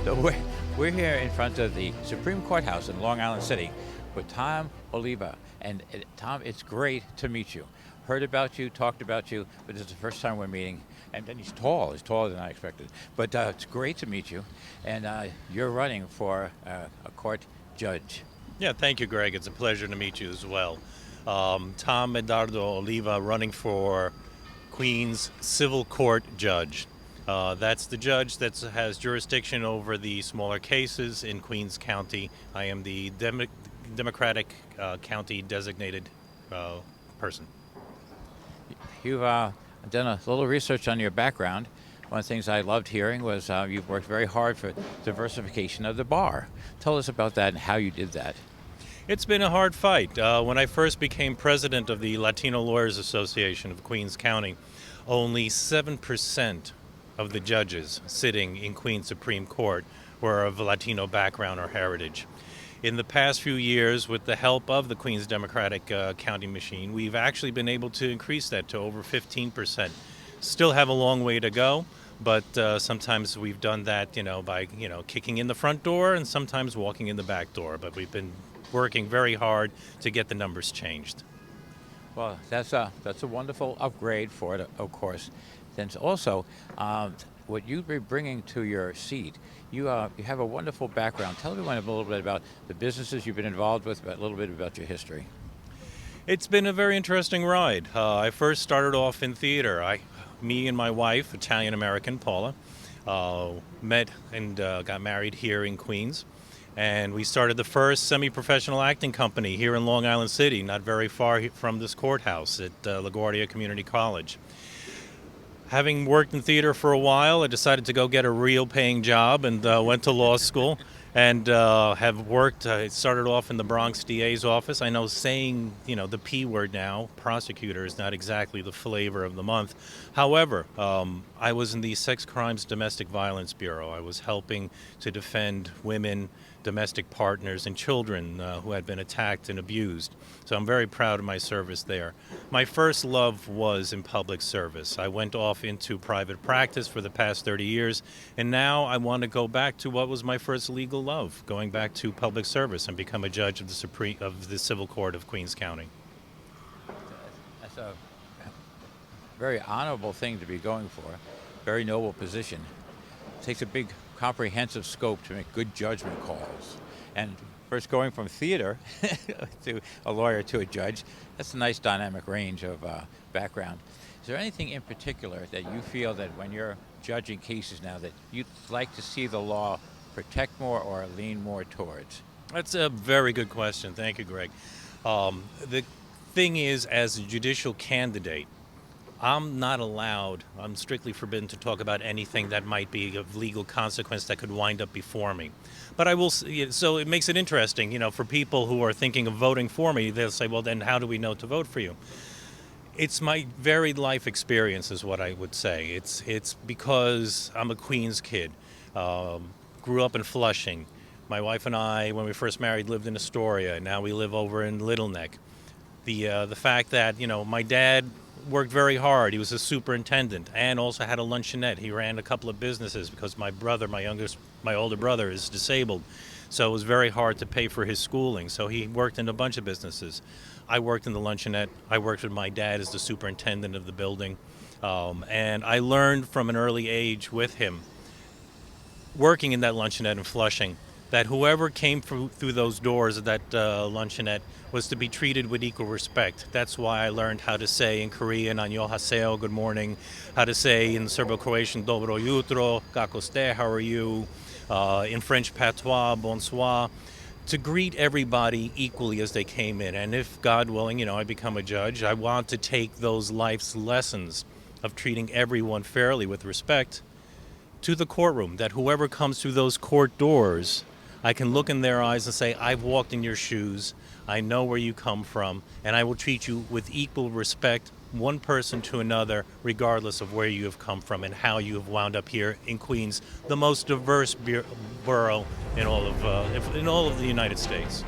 So we're here in front of the Supreme Courthouse in Long Island City with Tom Oliva. And Tom, it's great to meet you. Heard about you, talked about you, but this is the first time we're meeting. And then he's tall. He's taller than I expected. But it's great to meet you. And you're running for a court judge. Yeah, thank you, Greg. It's a pleasure to meet you as well. Tom Medardo Oliva, running for Queens Civil Court Judge. That's the judge that has jurisdiction over the smaller cases in Queens County. I am the Democratic County designated person. You've done a little research on your background. One of the things I loved hearing was you've worked very hard for diversification of the bar. Tell us about that and how you did that. It's been a hard fight. When I first became president of the Latino Lawyers Association of Queens County, only 7% of the judges sitting in Queens Supreme Court were of Latino background or heritage. In the past few years, with the help of the Queens Democratic County machine, we've actually been able to increase that to over 15%. Still have a long way to go, but sometimes we've done that, by kicking in the front door and sometimes walking in the back door. But we've been working very hard to get the numbers changed. Well, that's a wonderful upgrade for it, of course. Then also, what you've been bringing to your seat, you have a wonderful background. Tell everyone a little bit about the businesses you've been involved with, a little bit about your history. It's been a very interesting ride. I first started off in theater. Me and my wife, Italian-American Paula, met and got married here in Queens. And we started the first semi-professional acting company here in Long Island City, not very far from this courthouse at LaGuardia Community College. Having worked in theater for a while, I decided to go get a real paying job and went to law school and have worked. I started off in the Bronx DA's office. I know saying, the P word now, prosecutor, is not exactly the flavor of the month. However, I was in the Sex Crimes Domestic Violence Bureau. I was helping to defend women, domestic partners, and children who had been attacked and abused. So I'm very proud of my service there. My first love was in public service. I went off into private practice for the past 30 years, and now I want to go back to what was my first legal love, going back to public service and become a judge of the Civil Court of Queens County. That's a very honorable thing to be going for, very noble position. It takes a big comprehensive scope to make good judgment calls. And first going from theater to a lawyer to a judge, that's a nice dynamic range of background. Is there anything in particular that you feel that when you're judging cases now that you'd like to see the law protect more or lean more towards? That's a very good question. Thank you, Greg. The thing is, as a judicial candidate, I'm strictly forbidden to talk about anything that might be of legal consequence that could wind up before me. But I will, so it makes it interesting, for people who are thinking of voting for me, they'll say, well, then how do we know to vote for you? It's my varied life experience is what I would say. It's because I'm a Queens kid, grew up in Flushing. My wife and I, when we first married, lived in Astoria. Now we live over in Little Neck. The fact that, my dad worked very hard. He was a superintendent and also had a luncheonette. He ran a couple of businesses because my older brother is disabled. So it was very hard to pay for his schooling. So he worked in a bunch of businesses. I worked in the luncheonette. I worked with my dad as the superintendent of the building. And I learned from an early age with him, working in that luncheonette in Flushing, that whoever came through those doors of that luncheonette was to be treated with equal respect. That's why I learned how to say in Korean, "Annyeonghaseyo," good morning, how to say in Serbo-Croatian, "Dobro jutro," "Kako ste," how are you, in French patois, "Bonsoir," to greet everybody equally as they came in. And if, God willing, I become a judge, I want to take those life's lessons of treating everyone fairly with respect to the courtroom, that whoever comes through those court doors, I can look in their eyes and say, I've walked in your shoes, I know where you come from, and I will treat you with equal respect, one person to another, regardless of where you have come from and how you have wound up here in Queens, the most diverse borough in all of the United States.